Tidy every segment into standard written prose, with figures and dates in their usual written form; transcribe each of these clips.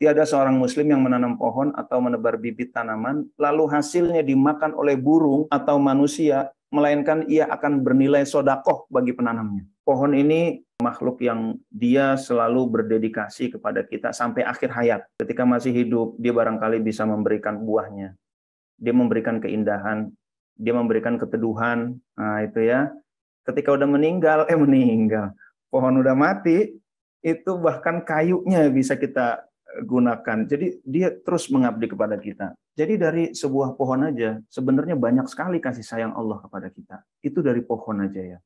Tiada seorang muslim yang menanam pohon atau menebar bibit tanaman, lalu hasilnya dimakan oleh burung atau manusia, melainkan ia akan bernilai sodakoh bagi penanamnya. Pohon ini makhluk yang dia selalu berdedikasi kepada kita sampai akhir hayat. Ketika masih hidup, dia barangkali bisa memberikan buahnya. Dia memberikan keindahan, dia memberikan keteduhan. Nah, itu ya. Ketika udah meninggal, pohon udah mati, itu bahkan kayunya bisa kita gunakan. Jadi dia terus mengabdi kepada kita. Jadi dari sebuah pohon aja, sebenarnya banyak sekali kasih sayang Allah kepada kita. Itu dari pohon aja ya.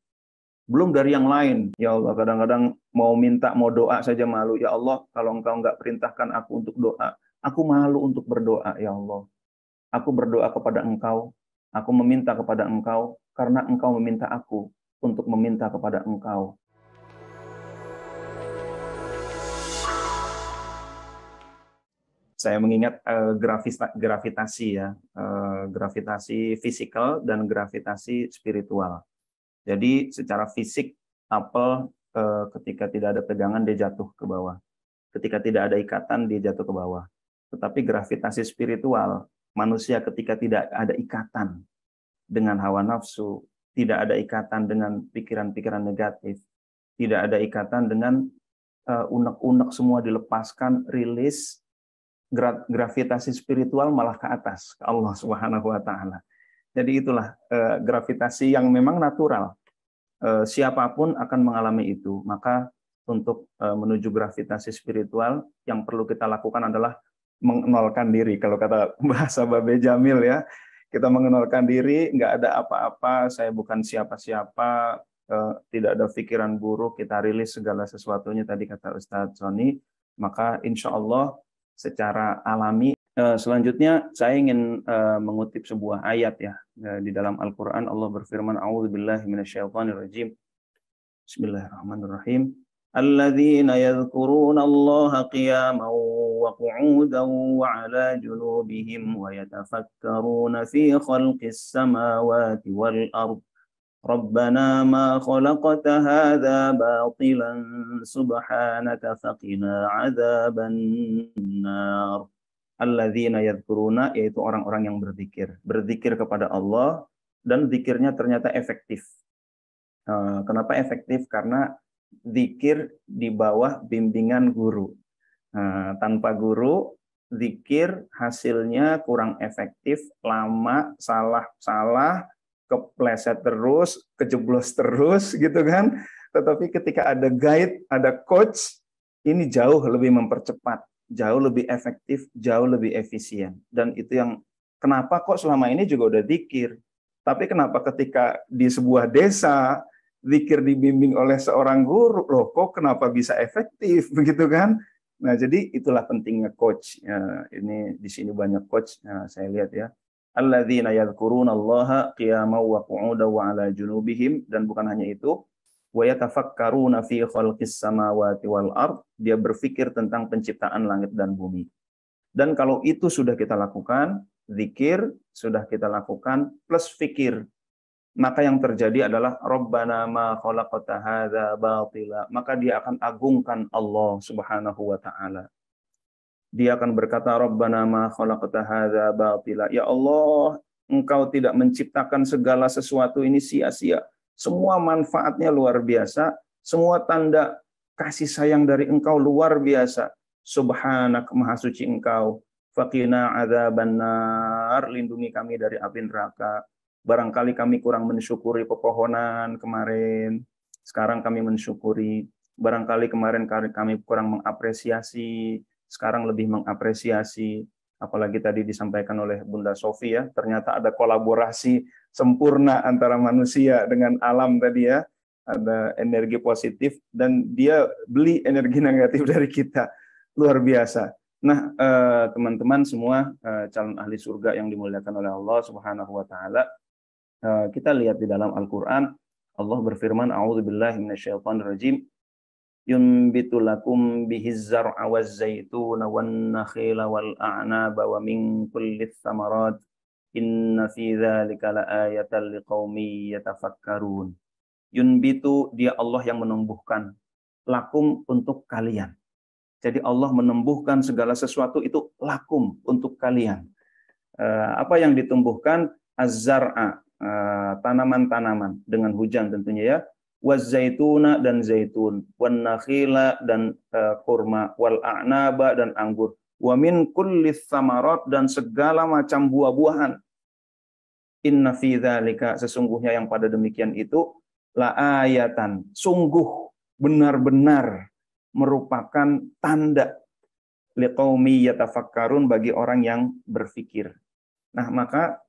Belum dari yang lain. Ya Allah, kadang-kadang mau minta, mau doa saja malu. Ya Allah, kalau Engkau nggak perintahkan aku untuk doa, aku malu untuk berdoa, ya Allah. Aku berdoa kepada Engkau, aku meminta kepada Engkau, karena Engkau meminta aku untuk meminta kepada Engkau. Saya mengingat gravitasi ya, gravitasi fisikal dan gravitasi spiritual. Jadi secara fisik apel ketika tidak ada pegangan dia jatuh ke bawah. Ketika tidak ada ikatan dia jatuh ke bawah. Tetapi gravitasi spiritual, manusia ketika tidak ada ikatan dengan hawa nafsu, tidak ada ikatan dengan pikiran-pikiran negatif, tidak ada ikatan dengan unek-unek semua dilepaskan, rilis, gravitasi spiritual malah ke atas, ke Allah Subhanahu wa taala. Jadi itulah gravitasi yang memang natural. Siapapun akan mengalami itu. Maka untuk menuju gravitasi spiritual yang perlu kita lakukan adalah mengenolkan diri. Kalau kata bahasa Babe Jamil ya, kita mengenolkan diri, nggak ada apa-apa, saya bukan siapa-siapa, tidak ada pikiran buruk, kita rilis segala sesuatunya tadi kata Ustadz Sony, maka insya Allah secara alami. Selanjutnya saya ingin mengutip sebuah ayat ya di dalam Al-Qur'an. Allah berfirman, A'udzubillahi minasyaitonirrajim. Bismillahirrahmanirrahim. Alladzina yadhkuruna Allah qiyaman wa qu'udan wa 'ala junubihim wa yatafakkaruna fi khalqis samawati wal ardh. Rabbana ma khalaqta hadza batilan subhanaka faqina 'adzaban nar. Alladzina yadhkuruna, yaitu orang-orang yang berzikir kepada Allah, dan zikirnya ternyata efektif. Kenapa efektif? Karena zikir di bawah bimbingan guru. Tanpa guru, zikir hasilnya kurang efektif, lama, salah, kepleset terus, kejeblos terus gitu kan. Tetapi ketika ada guide, ada coach, ini jauh lebih mempercepat, jauh lebih efektif, jauh lebih efisien. Dan itu yang kenapa kok selama ini juga udah zikir. Tapi kenapa ketika di sebuah desa zikir dibimbing oleh seorang guru, loh kok kenapa bisa efektif begitu kan? Nah, jadi itulah pentingnya coach. Ini di sini banyak coach. Saya lihat ya. Alladzina yadhkurunallaha qiyaman wa qu'udan wa 'ala junubihim, dan bukan hanya itu, wa yatafakkaruna fi khalqis samawati wal ard, dia berpikir tentang penciptaan langit dan bumi. Dan kalau itu sudah kita lakukan, zikir sudah kita lakukan plus fikir, maka yang terjadi adalah Rabbana ma khalaqta hadza batila, maka dia akan agungkan Allah Subhanahu wa taala. Dia akan berkata, Rabbana ma khalaqta hadza batila. Ya Allah, Engkau tidak menciptakan segala sesuatu ini sia-sia. Semua manfaatnya luar biasa, semua tanda kasih sayang dari Engkau luar biasa. Subhanak, maha suci Engkau. Faqina adzabannar, lindungi kami dari api neraka. Barangkali kami kurang mensyukuri pepohonan kemarin, sekarang kami mensyukuri. Barangkali kemarin kami kurang mengapresiasi, sekarang lebih mengapresiasi. Apalagi tadi disampaikan oleh Bunda Sofi ya, ternyata ada kolaborasi sempurna antara manusia dengan alam tadi ya. Ada energi positif dan dia beli energi negatif dari kita. Luar biasa. Nah, teman-teman semua calon ahli surga yang dimuliakan oleh Allah Subhanahu wa taala, kita lihat di dalam Al-Qur'an, Allah berfirman, A'udzubillahi minasyaitonirrajim. Yunbitu lakum bihiz zar'a waz zaituna wan nakhila wal a'naba wa min kulli tsamarat inna fi dzalika laayatan liqaumin yatafakkarun. Yunbitu, dia Allah yang menumbuhkan, lakum untuk kalian. Jadi Allah menumbuhkan segala sesuatu itu lakum untuk kalian. Apa yang ditumbuhkan? Az-zar'a, tanaman-tanaman dengan hujan tentunya ya. Waz-zaituna dan zaitun, wan nakhila dan kurma, wal a'naba dan anggur, wa min kulli tsamarat dan segala macam buah-buahan. Inna fi dzalika, sesungguhnya yang pada demikian itu, la ayatan, sungguh benar-benar merupakan tanda liqaumi yatafakkarun, bagi orang yang berfikir. Nah, maka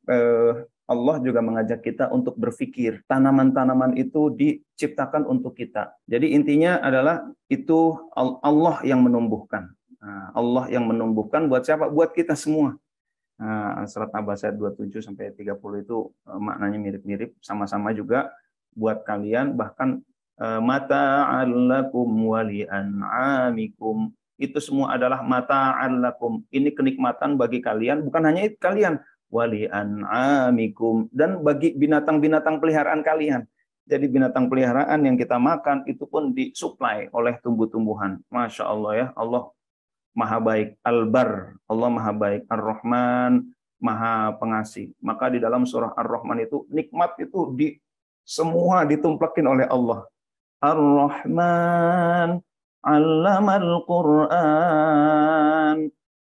Allah juga mengajak kita untuk berfikir. Tanaman-tanaman itu diciptakan untuk kita. Jadi intinya adalah itu Allah yang menumbuhkan. Nah, Allah yang menumbuhkan buat siapa? Buat kita semua. Nah, surat Nabas ayat 27 sampai 30 itu maknanya mirip-mirip, sama-sama juga buat kalian, bahkan mata'al lakum wa li'an'amikum. Itu semua adalah mata'al lakum. Ini kenikmatan bagi kalian, bukan hanya itu kalian, wa li'an'amikum, dan bagi binatang-binatang peliharaan kalian. Jadi binatang peliharaan yang kita makan itu pun disuplai oleh tumbuh-tumbuhan. Masya Allah ya, Allah Maha baik, Al-Bar, Allah Maha baik, Ar-Rahman, Maha pengasih. Maka di dalam surah Ar-Rahman itu nikmat itu semua ditumplekin oleh Allah. Ar-Rahman, 'allamal Qur'an,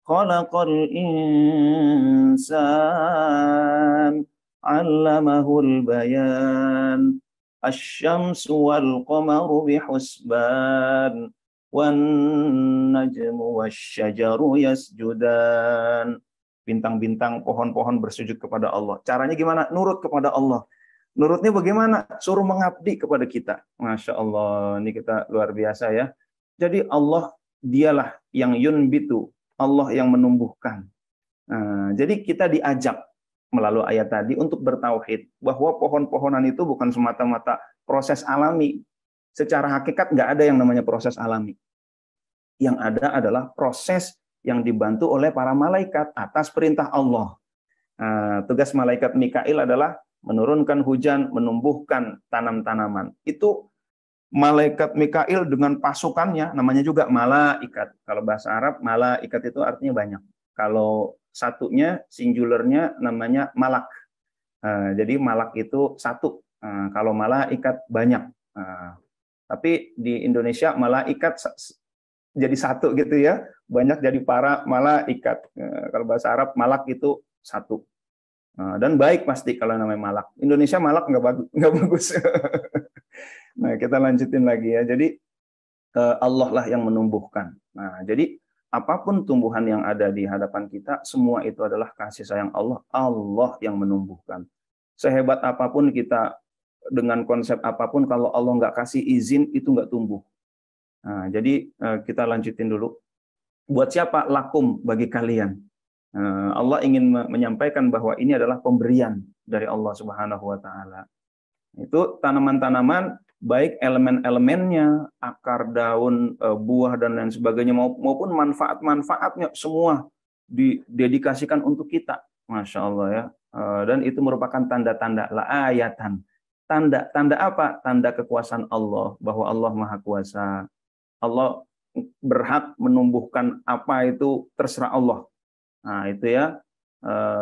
khalaqal insan, 'allamahul bayan, asy-syamsu wal qamaru bihusban, wan najmu wasyajaru yasjudan. Bintang-bintang, pohon-pohon bersujud kepada Allah. Caranya gimana? Nurut kepada Allah. Nurutnya bagaimana? Suruh mengabdi kepada kita. Masya Allah, ini kita luar biasa ya. Jadi Allah, dialah yang yunbitu, Allah yang menumbuhkan. Nah, jadi kita diajak melalui ayat tadi untuk bertauhid bahwa pohon-pohonan itu bukan semata-mata proses alami. Secara hakikat nggak ada yang namanya proses alami. Yang ada adalah proses yang dibantu oleh para malaikat atas perintah Allah. Tugas malaikat Mikail adalah menurunkan hujan, menumbuhkan tanam-tanaman. Itu malaikat Mikail dengan pasukannya, namanya juga malaikat. Kalau bahasa Arab, malaikat itu artinya banyak. Kalau satunya, singularnya namanya malak. Jadi malak itu satu. Kalau malaikat banyak. Tapi di Indonesia malaikat jadi satu gitu ya, banyak jadi para malaikat. Kalau bahasa Arab malak itu satu. Dan baik pasti kalau namanya malak. Indonesia malak nggak bagus. Nah, kita lanjutin lagi ya. Jadi Allah lah yang menumbuhkan. Nah, jadi apapun tumbuhan yang ada di hadapan kita, semua itu adalah kasih sayang Allah. Allah yang menumbuhkan. Sehebat apapun kita, dengan konsep apapun, kalau Allah nggak kasih izin, itu nggak tumbuh. Nah, jadi kita lanjutin dulu. Buat siapa? Lakum, bagi kalian. Allah ingin menyampaikan bahwa ini adalah pemberian dari Allah Subhanahu wa Ta'ala. Itu tanaman-tanaman, baik elemen-elemennya, akar, daun, buah, dan lain sebagainya, maupun manfaat-manfaatnya, semua didedikasikan untuk kita. Masya Allah ya. Dan itu merupakan tanda-tanda, la ayatan. Tanda apa? Tanda kekuasaan Allah, bahwa Allah Maha Kuasa. Allah berhak menumbuhkan apa itu terserah Allah. Nah, itu ya.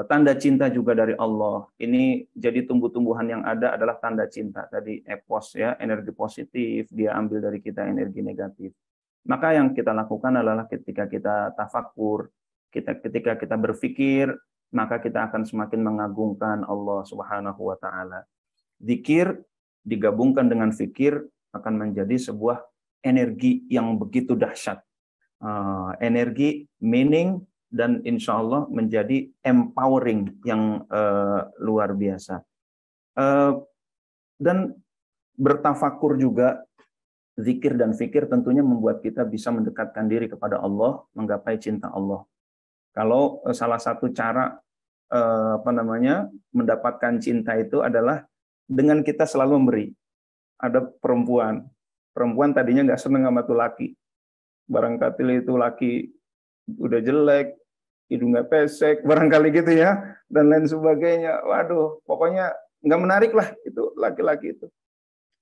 Tanda cinta juga dari Allah. Ini jadi tumbuh-tumbuhan yang ada adalah tanda cinta. Tadi epos ya, energi positif, dia ambil dari kita energi negatif. Maka yang kita lakukan adalah ketika kita tafakur, ketika kita berpikir, maka kita akan semakin mengagungkan Allah Subhanahu wa Ta'ala. Zikir digabungkan dengan fikir akan menjadi sebuah energi yang begitu dahsyat. Energi, meaning, dan insya Allah menjadi empowering yang luar biasa. Dan bertafakur juga, zikir dan fikir tentunya membuat kita bisa mendekatkan diri kepada Allah, menggapai cinta Allah. Kalau salah satu cara mendapatkan cinta itu adalah dengan kita selalu memberi. Ada perempuan tadinya nggak seneng sama tuh laki. Barangkali itu laki udah jelek, hidungnya pesek, barangkali gitu ya, dan lain sebagainya. Waduh, pokoknya nggak menarik lah itu laki-laki itu.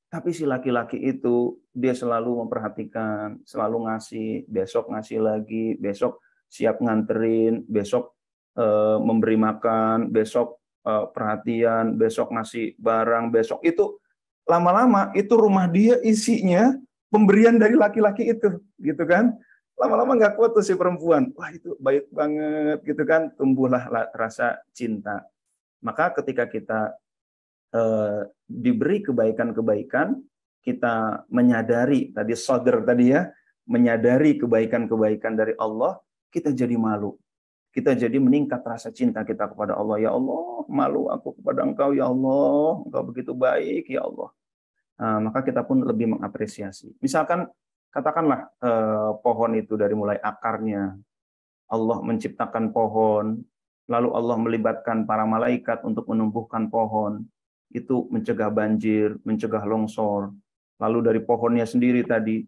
Tapi si laki-laki itu dia selalu memperhatikan, selalu ngasih, besok ngasih lagi, besok siap nganterin, besok memberi makan, besok perhatian, besok ngasih barang, besok itu lama-lama itu rumah dia isinya pemberian dari laki-laki itu, gitu kan? Lama-lama nggak kuat tuh si perempuan, wah itu baik banget, gitu kan? Tumbuhlah rasa cinta. Maka ketika kita diberi kebaikan-kebaikan, kita menyadari tadi sadar tadi ya, menyadari kebaikan-kebaikan dari Allah, kita jadi malu. Kita jadi meningkat rasa cinta kita kepada Allah. Ya Allah, malu aku kepada Engkau ya Allah, Engkau begitu baik ya Allah. Maka kita pun lebih mengapresiasi. Misalkan katakanlah pohon itu dari mulai akarnya, Allah menciptakan pohon, lalu Allah melibatkan para malaikat untuk menumbuhkan pohon, itu mencegah banjir, mencegah longsor. Lalu dari pohonnya sendiri tadi,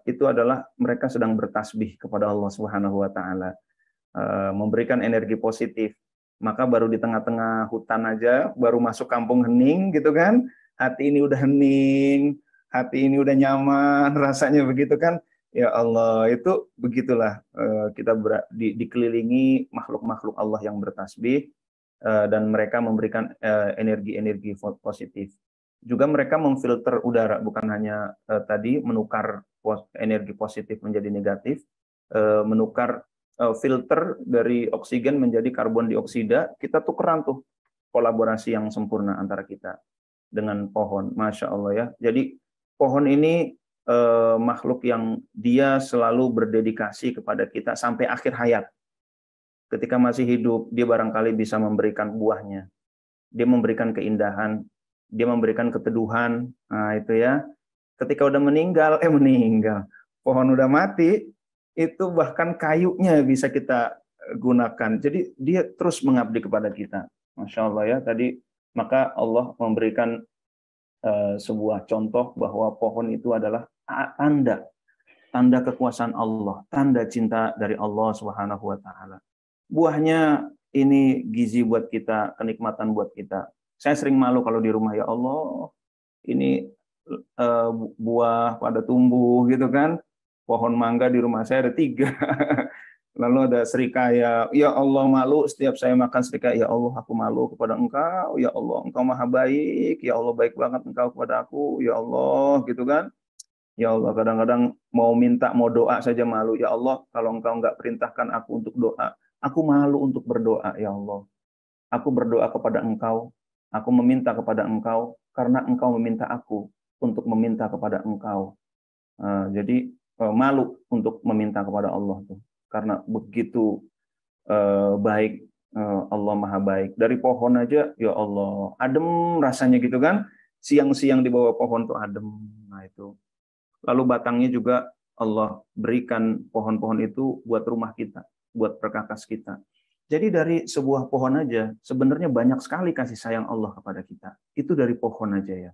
itu adalah mereka sedang bertasbih kepada Allah Subhanahu wa Ta'ala, memberikan energi positif. Maka baru di tengah-tengah hutan aja, baru masuk kampung hening gitu kan, hati ini udah hening, hati ini udah nyaman, rasanya begitu kan. Ya Allah, itu begitulah kita dikelilingi makhluk-makhluk Allah yang bertasbih, dan mereka memberikan energi-energi positif. Juga mereka memfilter udara, bukan hanya tadi menukar energi positif menjadi negatif, menukar filter dari oksigen menjadi karbon dioksida, kita tukeran tuh, kolaborasi yang sempurna antara kita dengan pohon. Masya Allah ya. Jadi pohon ini makhluk yang dia selalu berdedikasi kepada kita sampai akhir hayat. Ketika masih hidup, dia barangkali bisa memberikan buahnya. Dia memberikan keindahan, dia memberikan keteduhan. Nah, itu ya. Ketika udah meninggal, pohon udah mati, itu bahkan kayunya bisa kita gunakan. Jadi dia terus mengabdi kepada kita. Masya Allah ya. Tadi maka Allah memberikan sebuah contoh bahwa pohon itu adalah tanda kekuasaan Allah, tanda cinta dari Allah Subhanahu wa Ta'ala. Buahnya ini gizi buat kita, kenikmatan buat kita. Saya sering malu kalau di rumah, ya Allah, ini buah pada tumbuh gitu kan. Pohon mangga di rumah saya ada 3. Lalu ada serikaya. Ya Allah, malu setiap saya makan serikaya. Ya Allah, aku malu kepada Engkau. Ya Allah, Engkau maha baik. Ya Allah, baik banget Engkau kepada aku. Ya Allah, gitu kan. Ya Allah, kadang-kadang mau minta, mau doa saja malu. Ya Allah, kalau Engkau nggak perintahkan aku untuk doa, aku malu untuk berdoa, ya Allah. Aku berdoa kepada Engkau, aku meminta kepada Engkau, karena Engkau meminta aku untuk meminta kepada Engkau. Jadi malu untuk meminta kepada Allah tuh, karena begitu baik, Allah maha baik. Dari pohon aja, ya Allah, adem rasanya gitu kan. Siang-siang di bawah pohon tuh adem. Nah itu. Lalu batangnya juga Allah berikan pohon-pohon itu buat rumah kita, buat perkakas kita. Jadi dari sebuah pohon aja, sebenarnya banyak sekali kasih sayang Allah kepada kita. Itu dari pohon aja ya.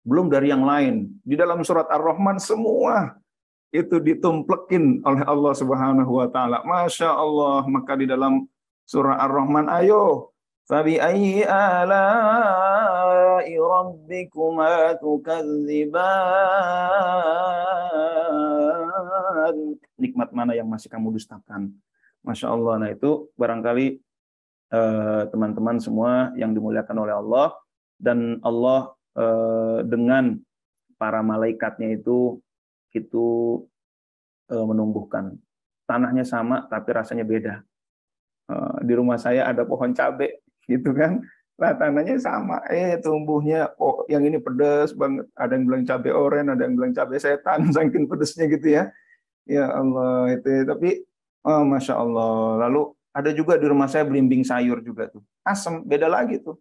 Belum dari yang lain. Di dalam surat Ar-Rahman semua itu ditumplekin oleh Allah Subhanahu wa Ta'ala. Masya Allah. Maka di dalam surah Ar-Rahman, ayo, fabi ayyi ala'i rabbikuma tukadziban. Nikmat mana yang masih kamu dustakan? Masya Allah. Nah itu barangkali teman-teman semua yang dimuliakan oleh Allah, dan Allah dengan para malaikatnya itu menumbuhkan. Tanahnya sama tapi rasanya beda. Di rumah saya ada pohon cabai gitu kan. Lah tanahnya sama, tumbuhnya yang ini pedas banget. Ada yang bilang cabai oren, ada yang bilang cabai setan, saking pedesnya gitu ya. Ya Allah itu. Tapi Masya Allah. Lalu ada juga di rumah saya belimbing sayur juga tuh. Asam, beda lagi tuh.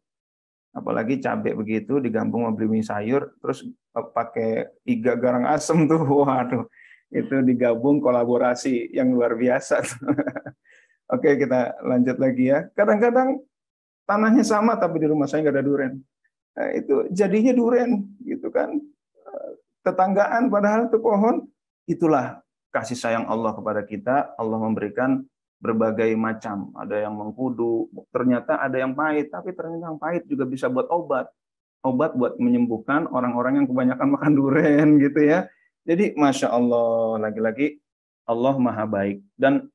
Apalagi cabai begitu digabung sama belimbing sayur, terus pakai iga garang asem tuh. Waduh. Itu digabung, kolaborasi yang luar biasa. Oke, kita lanjut lagi ya. Kadang-kadang tanahnya sama tapi di rumah saya nggak ada duren. Nah, itu jadinya duren gitu kan. Tetanggaan padahal itu pohon. Itulah kasih sayang Allah kepada kita. Allah memberikan berbagai macam. Ada yang mengkudu, ternyata ada yang pahit, tapi ternyata yang pahit juga bisa buat obat. obat buat menyembuhkan orang-orang yang kebanyakan makan durian gitu ya. Jadi Masya Allah, lagi-lagi Allah Maha Baik. Dan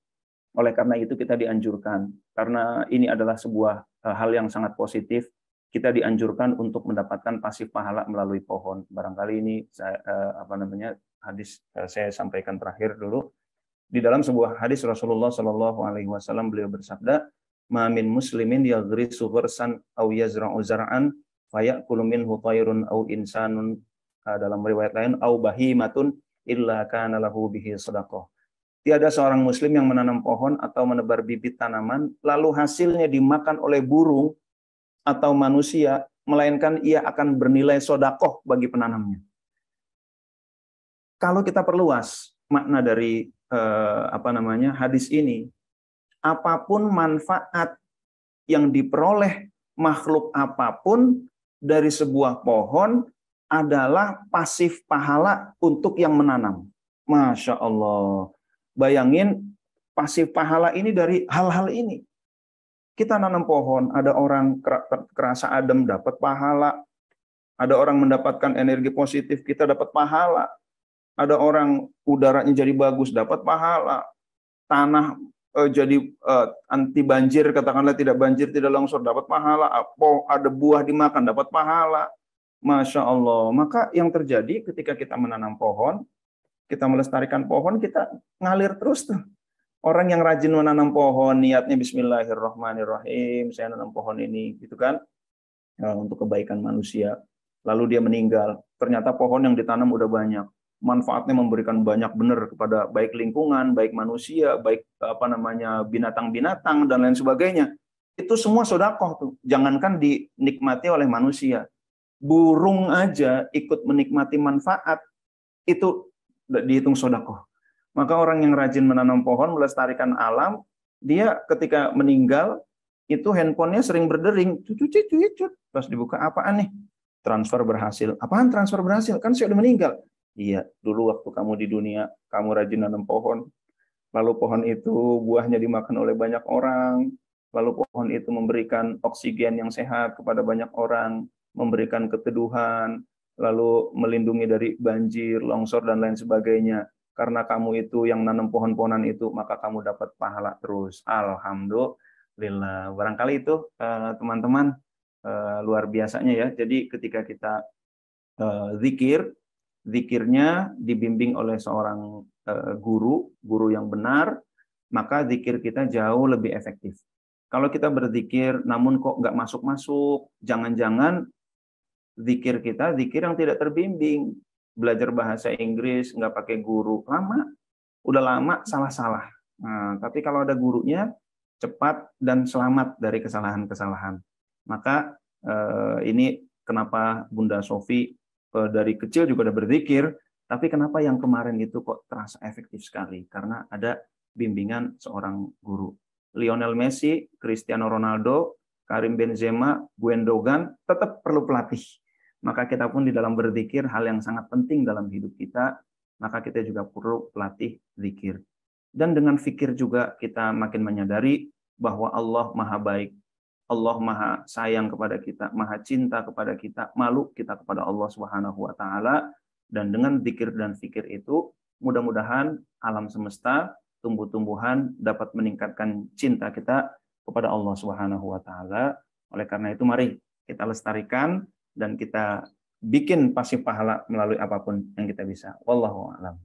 oleh karena itu kita dianjurkan, karena ini adalah sebuah hal yang sangat positif, kita dianjurkan untuk mendapatkan pasif pahala melalui pohon. Barangkali ini saya, hadis saya sampaikan terakhir dulu. Di dalam sebuah hadis Rasulullah Shallallahu Alaihi Wasallam beliau bersabda, "Mamin muslimin yaghrisu ghursan aw yazra'u zar'an fayakulu minhu tayrun aw insanun." Dalam riwayat lain, "Aw bahimatun illa kana lahu bihi shadaqah." Tiada seorang muslim yang menanam pohon atau menebar bibit tanaman, lalu hasilnya dimakan oleh burung atau manusia, melainkan ia akan bernilai sodakoh bagi penanamnya. Kalau kita perluas makna dari hadis ini, apapun manfaat yang diperoleh makhluk apapun dari sebuah pohon adalah pasif pahala untuk yang menanam. Masya Allah. Bayangin pasif pahala ini dari hal-hal ini. Kita nanam pohon, ada orang kerasa adem dapat pahala. Ada orang mendapatkan energi positif, kita dapat pahala. Ada orang udaranya jadi bagus, dapat pahala. Tanah jadi anti banjir, katakanlah tidak banjir, tidak longsor, dapat pahala. Ada buah dimakan, dapat pahala. Masya Allah. Maka yang terjadi ketika kita menanam pohon, kita melestarikan pohon, kita ngalir terus tuh. Orang yang rajin menanam pohon, niatnya Bismillahirrahmanirrahim, saya nanam pohon ini, gitu kan, untuk kebaikan manusia. Lalu dia meninggal, ternyata pohon yang ditanam udah banyak, manfaatnya memberikan banyak benar kepada baik lingkungan, baik manusia, baik binatang-binatang dan lain sebagainya. Itu semua sedekah tuh. Jangankan dinikmati oleh manusia, burung aja ikut menikmati manfaat, itu dihitung sedekah. Maka orang yang rajin menanam pohon, melestarikan alam, dia ketika meninggal itu handphonenya sering berdering, cucut. Pas dibuka, apaan nih? Transfer berhasil. Apaan transfer berhasil? Kan saya udah meninggal. Iya, dulu waktu kamu di dunia, kamu rajin nanam pohon, lalu pohon itu buahnya dimakan oleh banyak orang, lalu pohon itu memberikan oksigen yang sehat kepada banyak orang, memberikan keteduhan, lalu melindungi dari banjir, longsor, dan lain sebagainya. Karena kamu itu yang nanam pohon-pohonan itu, maka kamu dapat pahala terus. Alhamdulillah. Barangkali itu teman-teman luar biasanya ya. Jadi ketika kita zikirnya dibimbing oleh seorang guru yang benar, maka zikir kita jauh lebih efektif. Kalau kita berzikir namun kok nggak masuk-masuk, jangan-jangan zikir kita zikir yang tidak terbimbing. Belajar bahasa Inggris nggak pakai guru, udah lama salah-salah. Nah, tapi kalau ada gurunya, cepat dan selamat dari kesalahan-kesalahan. Maka ini kenapa Bunda Sofi dari kecil juga udah berzikir, tapi kenapa yang kemarin itu kok terasa efektif sekali? Karena ada bimbingan seorang guru. Lionel Messi, Cristiano Ronaldo, Karim Benzema, Gundogan tetap perlu pelatih. Maka kita pun di dalam berzikir hal yang sangat penting dalam hidup kita, maka kita juga perlu pelatih zikir. Dan dengan fikir juga kita makin menyadari bahwa Allah Maha Baik, Allah Maha Sayang kepada kita, Maha Cinta kepada kita, malu kita kepada Allah Subhanahu wa taala. Dan dengan zikir dan fikir itu, mudah-mudahan alam semesta, tumbuh-tumbuhan dapat meningkatkan cinta kita kepada Allah Subhanahu wa taala. Oleh karena itu mari kita lestarikan dan kita bikin pasif pahala melalui apapun yang kita bisa. Wallahu a'lam.